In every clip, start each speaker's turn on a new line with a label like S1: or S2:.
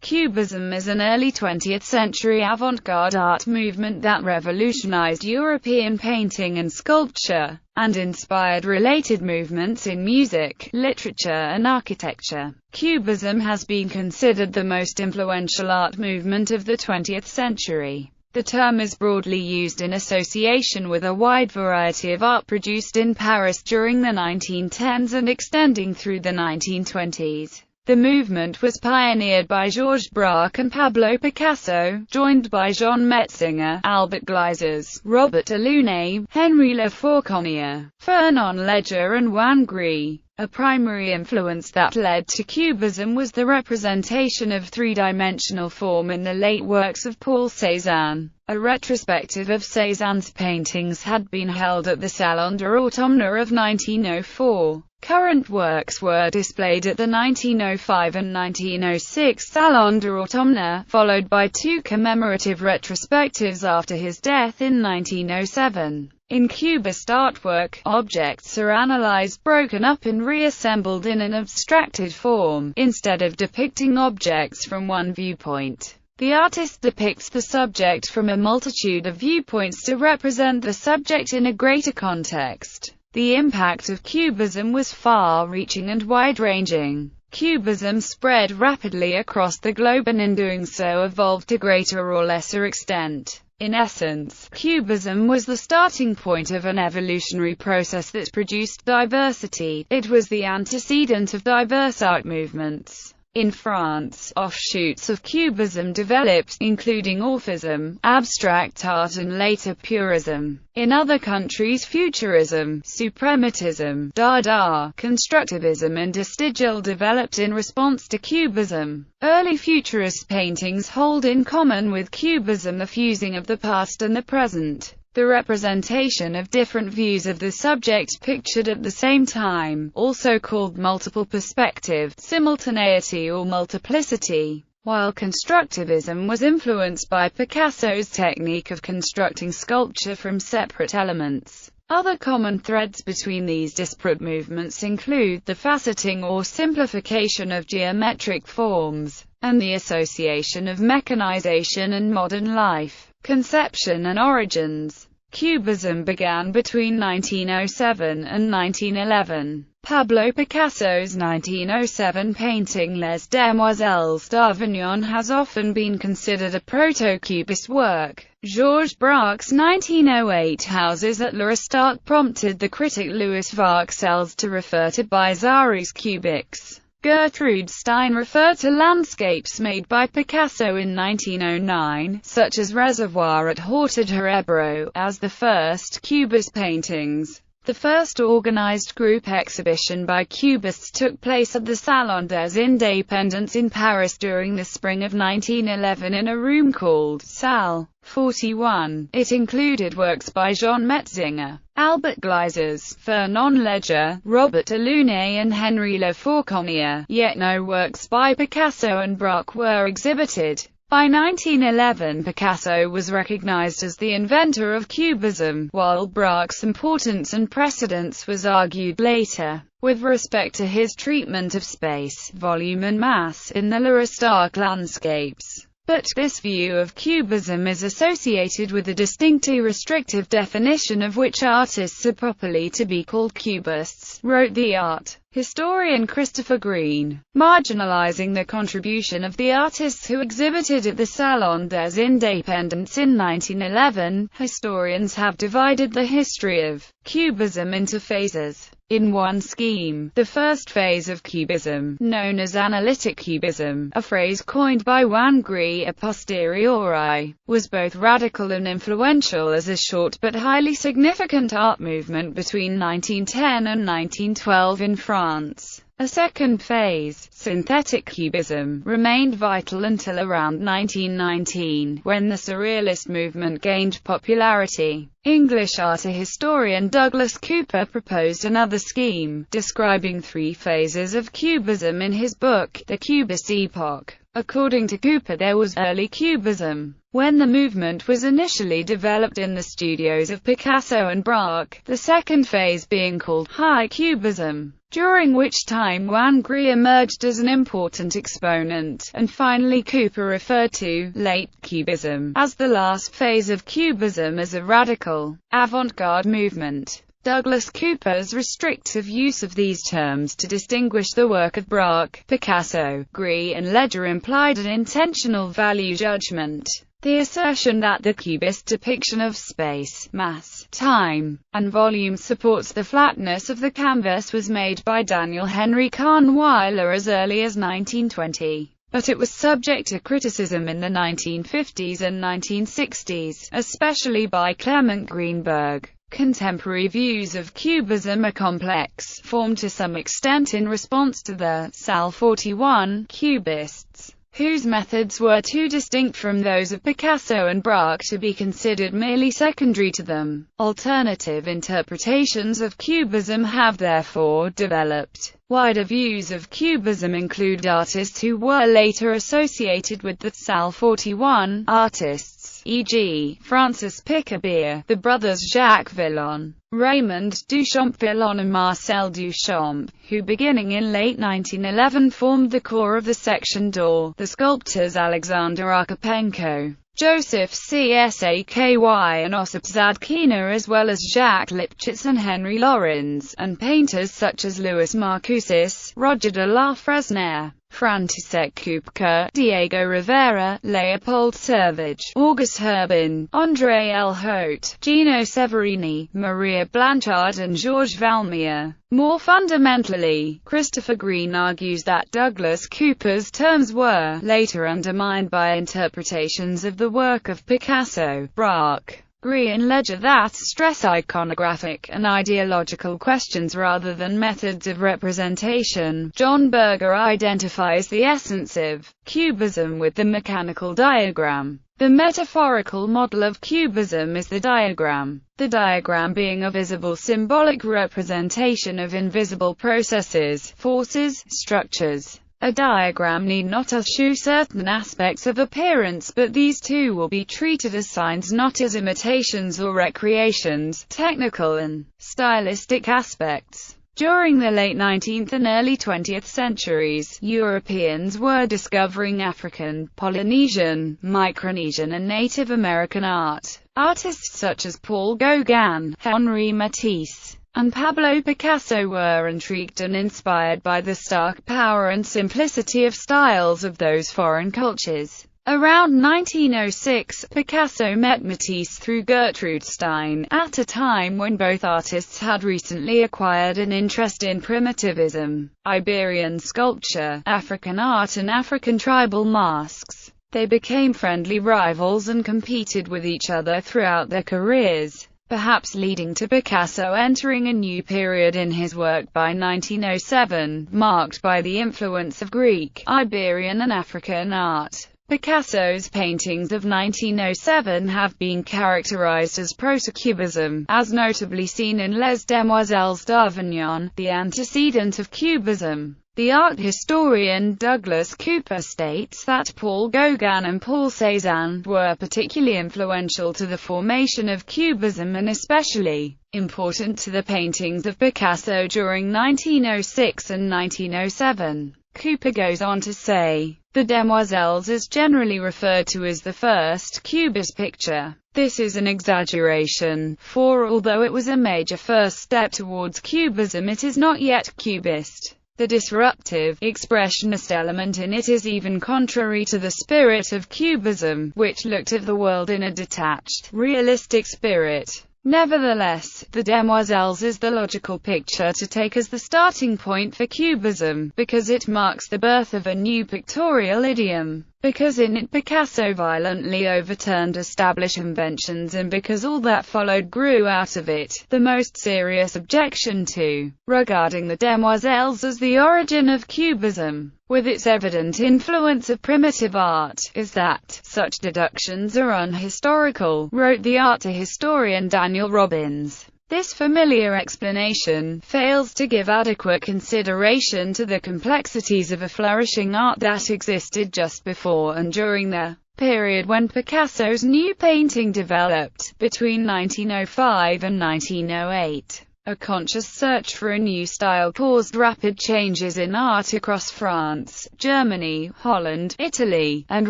S1: Cubism is an early 20th century avant-garde art movement that revolutionized European painting and sculpture, and inspired related movements in music, literature and architecture. Cubism has been considered the most influential art movement of the 20th century. The term is broadly used in association with a wide variety of art produced in Paris during the 1910s and extending through the 1920s. The movement was pioneered by Georges Braque and Pablo Picasso, joined by Jean Metzinger, Albert Gleizes, Robert Delaunay, Henri Lefauconnier, Fernand Léger and Juan Gris. A primary influence that led to Cubism was the representation of three-dimensional form in the late works of Paul Cézanne. A retrospective of Cézanne's paintings had been held at the Salon de l'Automne of 1904. Current works were displayed at the 1905 and 1906 Salon de l'Automne, followed by two commemorative retrospectives after his death in 1907. In Cubist artwork, objects are analyzed, broken up and reassembled in an abstracted form, instead of depicting objects from one viewpoint. The artist depicts the subject from a multitude of viewpoints to represent the subject in a greater context. The impact of Cubism was far-reaching and wide-ranging. Cubism spread rapidly across the globe and in doing so evolved to greater or lesser extent. In essence, Cubism was the starting point of an evolutionary process that produced diversity. It was the antecedent of diverse art movements. In France, offshoots of Cubism developed, including Aufism, abstract art and later Purism. In other countries, Futurism, Suprematism, Dada, Constructivism and Vestigial developed in response to Cubism. Early Futurist paintings hold in common with Cubism the fusing of the past and the present. The representation of different views of the subject pictured at the same time, also called multiple perspective, simultaneity or multiplicity. While Constructivism was influenced by Picasso's technique of constructing sculpture from separate elements. Other common threads between these disparate movements include the faceting or simplification of geometric forms, and the association of mechanization and modern life. Conception and origins. Cubism began between 1907 and 1911. Pablo Picasso's 1907 painting Les Demoiselles d'Avignon has often been considered a proto-Cubist work. Georges Braque's 1908 Houses at l'Aristarque prompted the critic Louis Varxels to refer to Bizarre's cubics. Gertrude Stein referred to landscapes made by Picasso in 1909, such as Reservoir at Horta de Ebro, as the first Cubist paintings. The first organized group exhibition by Cubists took place at the Salon des Indépendants in Paris during the spring of 1911 in a room called Salle 41. It included works by Jean Metzinger, Albert Gleizes, Fernand Léger, Robert Delaunay and Henri Lefauconnier, yet no works by Picasso and Braque were exhibited. By 1911, Picasso was recognized as the inventor of Cubism, while Braque's importance and precedence was argued later, with respect to his treatment of space, volume and mass, in the l'Aristarque landscapes. But this view of Cubism is associated with a distinctly restrictive definition of which artists are properly to be called Cubists, wrote the art historian Christopher Green. Marginalizing the contribution of the artists who exhibited at the Salon des Indépendants in 1911, historians have divided the history of Cubism into phases. In one scheme, the first phase of Cubism, known as analytic Cubism, a phrase coined by Juan Gris a posteriori, was both radical and influential as a short but highly significant art movement between 1910 and 1912 in France. A second phase, synthetic Cubism, remained vital until around 1919, when the Surrealist movement gained popularity. English art historian Douglas Cooper proposed another scheme, describing three phases of Cubism in his book, The Cubist Epoch. According to Cooper, there was early Cubism, when the movement was initially developed in the studios of Picasso and Braque, the second phase being called High Cubism. during which time Juan Gris emerged as an important exponent, and finally Cooper referred to late Cubism as the last phase of Cubism as a radical, avant-garde movement. Douglas Cooper's restrictive use of these terms to distinguish the work of Braque, Picasso, Gris and Leger implied an intentional value judgment. The assertion that the Cubist depiction of space, mass, time, and volume supports the flatness of the canvas was made by Daniel Henry Kahnweiler as early as 1920. But it was subject to criticism in the 1950s and 1960s, especially by Clement Greenberg. Contemporary views of Cubism are complex, formed to some extent in response to the Salle 41 Cubists, whose methods were too distinct from those of Picasso and Braque to be considered merely secondary to them. Alternative interpretations of Cubism have therefore developed. Wider views of Cubism include artists who were later associated with the Salle 41 artists, e.g., Francis Picabia, the brothers Jacques Villon, Raymond Duchamp-Villon and Marcel Duchamp, who beginning in late 1911 formed the core of the Section d'Or, the sculptors Alexander Archipenko, Joseph Csaky and Ossip Zadkina, as well as Jacques Lipchitz and Henry Laurens, and painters such as Louis Marcoussis, Roger de la Fresnaye, František Kupka, Diego Rivera, Leopold Servage, Auguste Herbin, André L. Haute, Gino Severini, Maria Blanchard and Georges Valmier. More fundamentally, Christopher Green argues that Douglas Cooper's terms were later undermined by interpretations of the work of Picasso, Braque, Gris and Leger that stress iconographic and ideological questions rather than methods of representation. John Berger identifies the essence of Cubism with the mechanical diagram. The metaphorical model of Cubism is the diagram being a visible symbolic representation of invisible processes, forces, structures. A diagram need not eschew certain aspects of appearance, but these too will be treated as signs, not as imitations or recreations. Technical and stylistic aspects. During the late 19th and early 20th centuries, Europeans were discovering African, Polynesian, Micronesian and Native American art. Artists such as Paul Gauguin, Henri Matisse, and Pablo Picasso were intrigued and inspired by the stark power and simplicity of styles of those foreign cultures. Around 1906, Picasso met Matisse through Gertrude Stein, at a time when both artists had recently acquired an interest in primitivism, Iberian sculpture, African art and African tribal masks. They became friendly rivals and competed with each other throughout their careers, perhaps leading to Picasso entering a new period in his work by 1907, marked by the influence of Greek, Iberian and African art. Picasso's paintings of 1907 have been characterized as proto-Cubism, as notably seen in Les Demoiselles d'Avignon, the antecedent of Cubism. The art historian Douglas Cooper states that Paul Gauguin and Paul Cézanne were particularly influential to the formation of Cubism and especially important to the paintings of Picasso during 1906 and 1907. Cooper goes on to say, "The Demoiselles is generally referred to as the first Cubist picture. This is an exaggeration, for although it was a major first step towards Cubism, it is not yet Cubist. The disruptive, expressionist element in it is even contrary to the spirit of Cubism, which looked at the world in a detached, realistic spirit." Nevertheless, The Demoiselles is the logical picture to take as the starting point for Cubism, because it marks the birth of a new pictorial idiom, because in it Picasso violently overturned established conventions, and because all that followed grew out of it. The most serious objection to regarding The Demoiselles as the origin of Cubism, with its evident influence of primitive art, is that such deductions are unhistorical, wrote the art historian Daniel Robbins. This familiar explanation fails to give adequate consideration to the complexities of a flourishing art that existed just before and during the period when Picasso's new painting developed, between 1905 and 1908. A conscious search for a new style caused rapid changes in art across France, Germany, Holland, Italy, and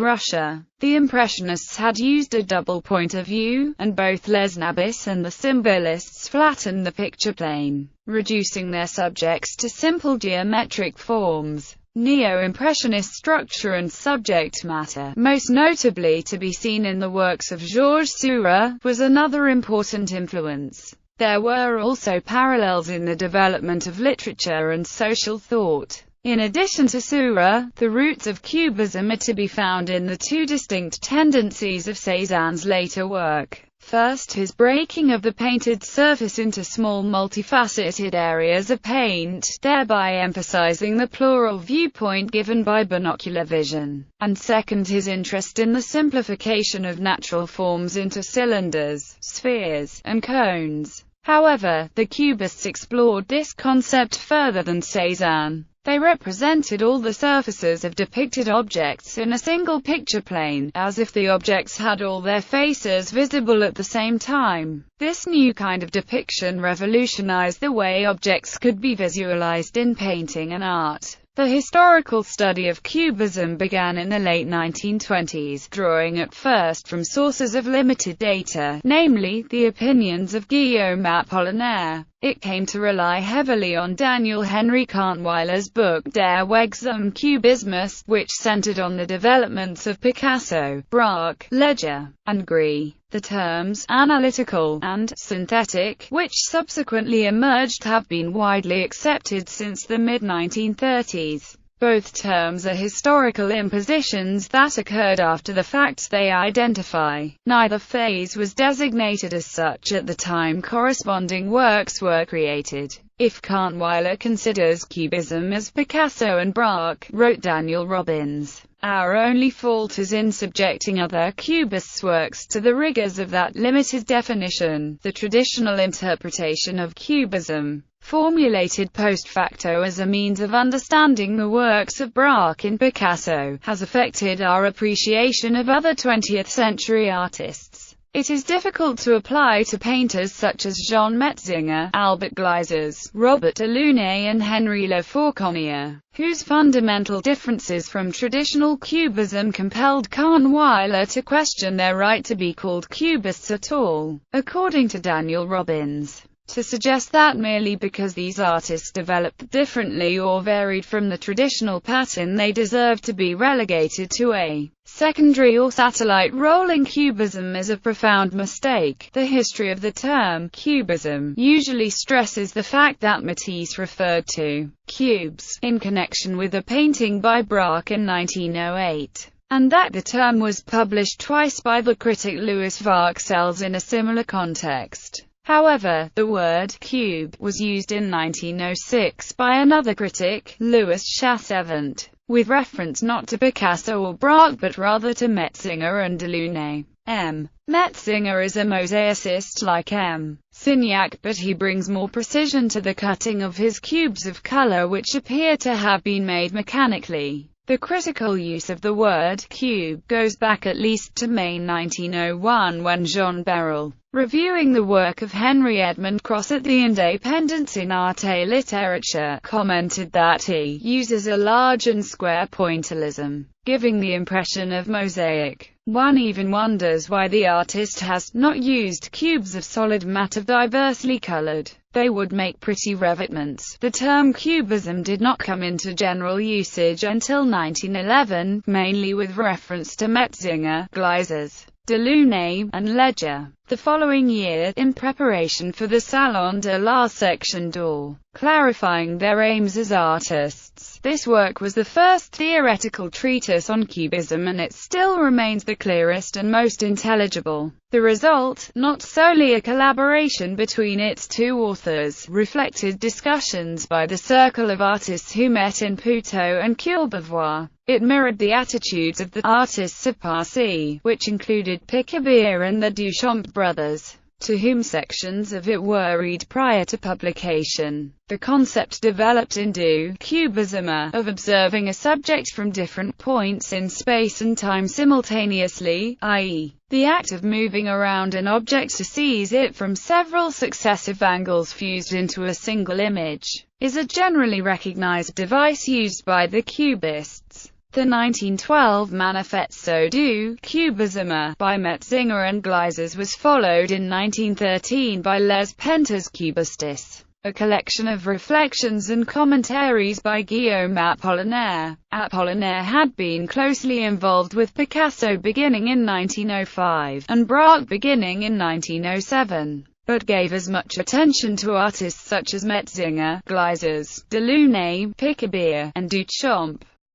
S1: Russia. The Impressionists had used a double point of view, and both Les Nabis and the Symbolists flattened the picture plane, reducing their subjects to simple geometric forms. Neo-Impressionist structure and subject matter, most notably to be seen in the works of Georges Seurat, was another important influence. There were also parallels in the development of literature and social thought. In addition to Seurat, the roots of Cubism are to be found in the two distinct tendencies of Cézanne's later work. First, his breaking of the painted surface into small multifaceted areas of paint, thereby emphasizing the plural viewpoint given by binocular vision. And second, his interest in the simplification of natural forms into cylinders, spheres, and cones. However, the Cubists explored this concept further than Cézanne. They represented all the surfaces of depicted objects in a single picture plane, as if the objects had all their faces visible at the same time. This new kind of depiction revolutionized the way objects could be visualized in painting and art. The historical study of Cubism began in the late 1920s, drawing at first from sources of limited data, namely, the opinions of Guillaume Apollinaire. It came to rely heavily on Daniel Henry Kahnweiler's book Der Weg zum Kubismus, which centered on the developments of Picasso, Braque, Leger, and Gris. The terms analytical and synthetic, which subsequently emerged, have been widely accepted since the mid-1930s. Both terms are historical impositions that occurred after the facts they identify. Neither phase was designated as such at the time corresponding works were created. If Kahnweiler considers Cubism as Picasso and Braque, wrote Daniel Robbins, our only fault is in subjecting other Cubists' works to the rigors of that limited definition. The traditional interpretation of Cubism, formulated post facto as a means of understanding the works of Braque and Picasso, has affected our appreciation of other 20th-century artists. It is difficult to apply to painters such as Jean Metzinger, Albert Gleizes, Robert Delaunay and Henri Lefauconnier, whose fundamental differences from traditional Cubism compelled Kahnweiler to question their right to be called Cubists at all. According to Daniel Robbins, to suggest that merely because these artists developed differently or varied from the traditional pattern they deserve to be relegated to a secondary or satellite role in Cubism is a profound mistake. The history of the term Cubism usually stresses the fact that Matisse referred to cubes in connection with a painting by Braque in 1908. And that the term was published twice by the critic Louis Varxels in a similar context. However, the word cube was used in 1906 by another critic, Louis Chassevant, with reference not to Picasso or Braque but rather to Metzinger and Delaunay. M. Metzinger is a mosaicist like M. Signac, but he brings more precision to the cutting of his cubes of color, which appear to have been made mechanically. The critical use of the word cube goes back at least to May 1901 when Jean Beryl, reviewing the work of Henry Edmund Cross at the Indépendance in Art et Littérature, commented that he uses a large and square pointillism, giving the impression of mosaic. One even wonders why the artist has not used cubes of solid matter diversely colored. They would make pretty revêtements. The term Cubism did not come into general usage until 1911, mainly with reference to Metzinger, Gleizes, Delaunay, and Leger. The following year, in preparation for the Salon de la Section d'Or, clarifying their aims as artists, this work was the first theoretical treatise on Cubism, and it still remains the clearest and most intelligible. The result, not solely a collaboration between its two authors, reflected discussions by the circle of artists who met in Puteaux and Courbevoie. It mirrored the attitudes of the artists of Passy, which included Picabia and the Duchamp brothers. to whom sections of it were read prior to publication. The concept developed into Cubism of observing a subject from different points in space and time simultaneously, i.e., the act of moving around an object to seize it from several successive angles fused into a single image, is a generally recognized device used by the Cubists. The 1912 Manifesto du Cubisme by Metzinger and Gleizes was followed in 1913 by Les Pentas Cubistis, a collection of reflections and commentaries by Guillaume Apollinaire. Apollinaire had been closely involved with Picasso beginning in 1905, and Braque beginning in 1907, but gave as much attention to artists such as Metzinger, Gleizes, Delaunay, Picabia, and Duchamp.